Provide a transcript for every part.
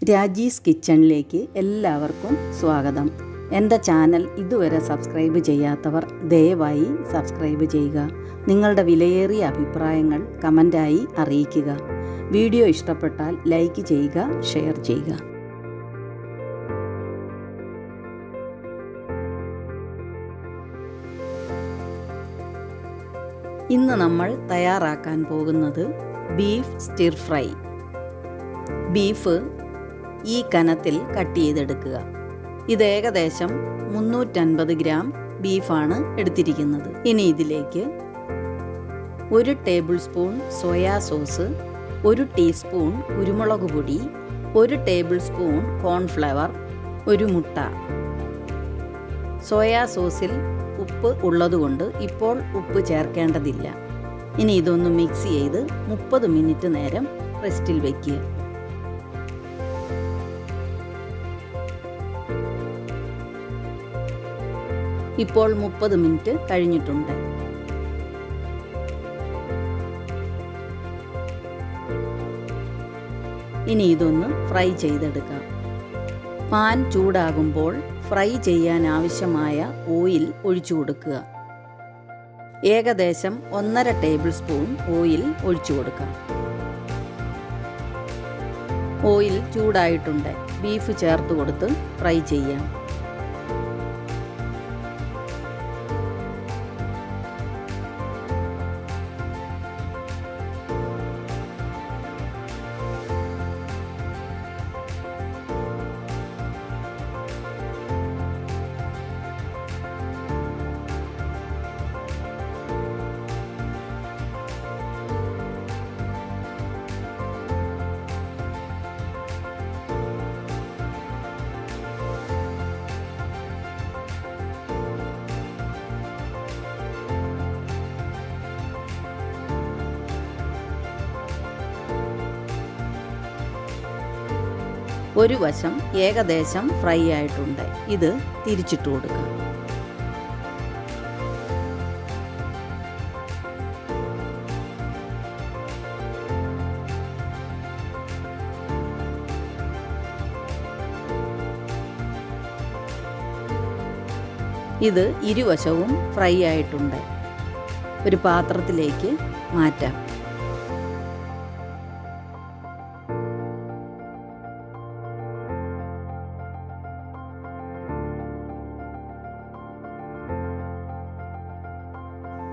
രാജീസ് കിച്ചണിലേക്ക് എല്ലാവർക്കും സ്വാഗതം. എൻ്റെ ചാനൽ ഇതുവരെ സബ്സ്ക്രൈബ് ചെയ്യാത്തവർ ദയവായി സബ്സ്ക്രൈബ് ചെയ്യുക. നിങ്ങളുടെ വിലയേറിയ അഭിപ്രായങ്ങൾ കമൻ്റായി അറിയിക്കുക. വീഡിയോ ഇഷ്ടപ്പെട്ടാൽ ലൈക്ക് ചെയ്യുക, ഷെയർ ചെയ്യുക. ഇന്ന് നമ്മൾ തയ്യാറാക്കാൻ പോകുന്നത് ബീഫ് സ്റ്റിർ ഫ്രൈ. ബീഫ് ഈ കനത്തിൽ കട്ട് ചെയ്തെടുക്കുക. ഇത് ഏകദേശം 350 ഗ്രാം ബീഫാണ് എടുത്തിരിക്കുന്നത്. ഇനി ഇതിലേക്ക് 1 table spoon soya sauce, 1 teaspoon കുരുമുളക് പൊടി, 1 ടേബിൾ സ്പൂൺ കോൺഫ്ലവർ, 1 മുട്ട. സോയാ സോസിൽ ഉപ്പ് ഉള്ളതുകൊണ്ട് ഇപ്പോൾ ഉപ്പ് ചേർക്കേണ്ടതില്ല. ഇനി ഇതൊന്ന് മിക്സ് ചെയ്ത് 30 മിനിറ്റ് നേരം റെസ്റ്റിൽ വയ്ക്കുക. ഇപ്പോൾ 30 മിനിറ്റ് കഴിഞ്ഞിട്ടുണ്ട്. ഇനി ഇതൊന്ന് ഫ്രൈ ചെയ്തെടുക്കാം. പാൻ ചൂടാകുമ്പോൾ ഫ്രൈ ചെയ്യാൻ ആവശ്യമായ ഓയിൽ ഒഴിച്ചു കൊടുക്കുക. ഏകദേശം 1.5 ടേബിൾ സ്പൂൺ ഓയിൽ ഒഴിച്ചു കൊടുക്കാം. ഓയിൽ ചൂടായിട്ടുണ്ട്. ബീഫ് ചേർത്ത് കൊടുത്ത് ഫ്രൈ ചെയ്യാം. ഒരു വശം ഏകദേശം ഫ്രൈ ആയിട്ടുണ്ട്. ഇത് തിരിച്ചിട്ട് കൊടുക്കാം. ഇത് ഇരുവശവും ഫ്രൈ ആയിട്ടുണ്ട്. ഒരു പാത്രത്തിലേക്ക് മാറ്റാം.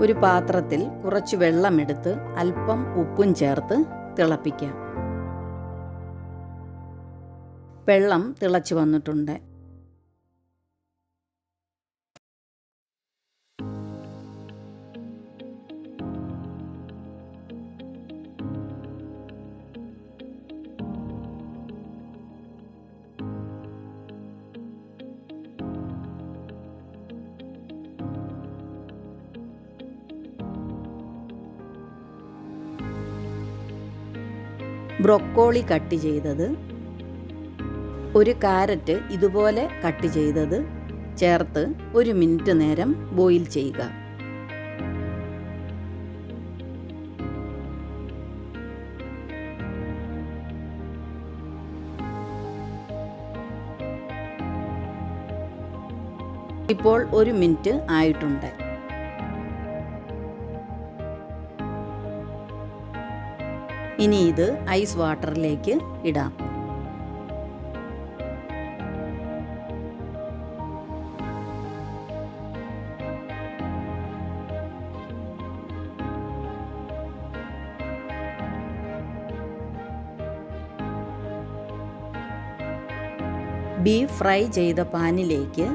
ഒരു പാത്രത്തിൽ കുറച്ച് വെള്ളമെടുത്ത് അല്പം ഉപ്പും ചേർത്ത് തിളപ്പിക്കാം. വെള്ളം തിളച്ച് വന്നിട്ടുണ്ട്. ബ്രൊക്കോളി കട്ട് ചെയ്തത്, ഒരു കാരറ്റ് ഇതുപോലെ കട്ട് ചെയ്തത് ചേർത്ത് 1 മിനിറ്റ് നേരം ബോയിൽ ചെയ്യുക. ഇപ്പോൾ 1 മിനിറ്റ് ആയിട്ടുണ്ട്. ഇനി ഇത് ഐസ് വാട്ടറിലേക്ക് ഇടാം. ബീഫ് ഫ്രൈ ചെയ്ത പാനിലേക്ക്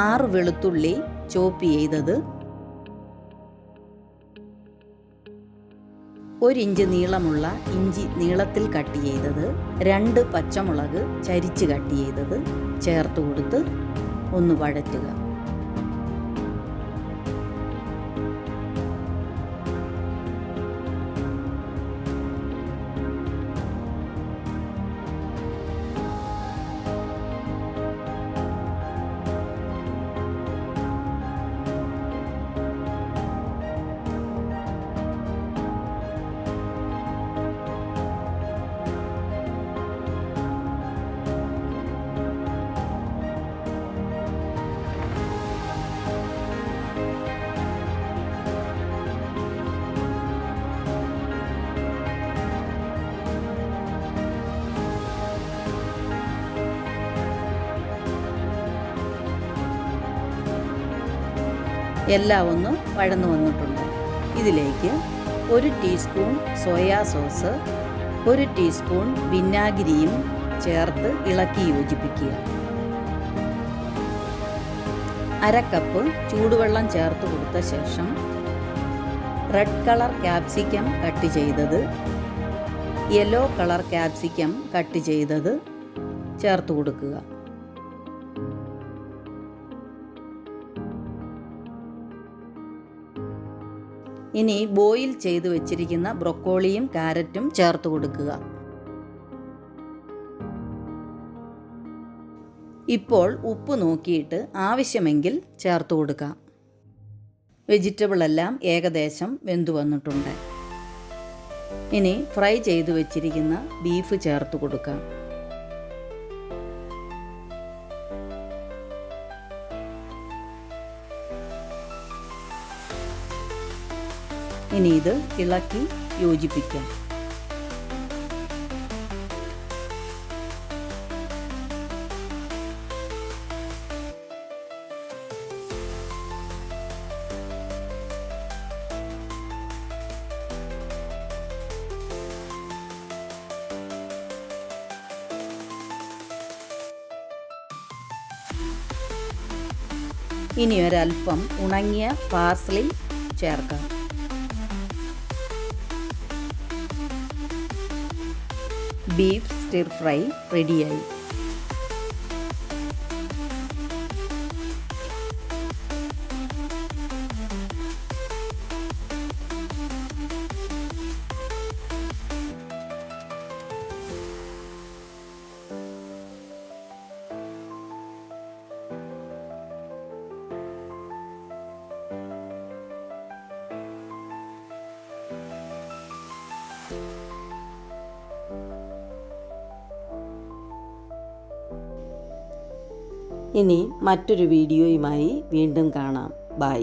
6 വെളുത്തുള്ളി ചോപ്പ് ചെയ്തത്, 1 ഇഞ്ച് നീളമുള്ള ഇഞ്ചി നീളത്തിൽ കട്ട് ചെയ്തത്, 2 പച്ചമുളക് ചരിച്ച് കട്ട് ചെയ്തത് ചേർത്ത് കൊടുത്ത് ഒന്ന് വഴറ്റുക. എല്ലാം ഒന്ന് വഴന്നു വന്നിട്ടുണ്ട്. ഇതിലേക്ക് 1 ടീസ്പൂൺ സോയാ സോസ്, 1 ടീസ്പൂൺ വിനാഗിരിയും ചേർത്ത് ഇളക്കി യോജിപ്പിക്കുക. 1/2 കപ്പ് ചൂടുവെള്ളം ചേർത്ത് കൊടുത്ത ശേഷം റെഡ് കളർ ക്യാപ്സിക്കം കട്ട് ചെയ്തത്, യെല്ലോ കളർ ക്യാപ്സിക്കം കട്ട് ചെയ്തത് ചേർത്ത് കൊടുക്കുക. ഇനി ബോയിൽ ചെയ്ത് വെച്ചിരിക്കുന്ന ബ്രൊക്കോളിയും കാരറ്റും ചേർത്ത് കൊടുക്കുക. ഇപ്പോൾ ഉപ്പ് നോക്കിയിട്ട് ആവശ്യമെങ്കിൽ ചേർത്ത് കൊടുക്കാം. വെജിറ്റബിൾ എല്ലാം ഏകദേശം വെന്തു വന്നിട്ടുണ്ട്. ഇനി ഫ്രൈ ചെയ്ത് വെച്ചിരിക്കുന്ന ബീഫ് ചേർത്ത് കൊടുക്കാം. ഇനി ഇത് ഇളക്കി യോജിപ്പിക്കാം. ഇനി ഒരൽപ്പം ഉണങ്ങിയ പാർസ്ലി ചേർക്കാം. ബീഫ് സ്റ്റിർ ഫ്രൈ റെഡിയായി. ഇനി മറ്റൊരു വീഡിയോയുമായി വീണ്ടും കാണാം. ബൈ.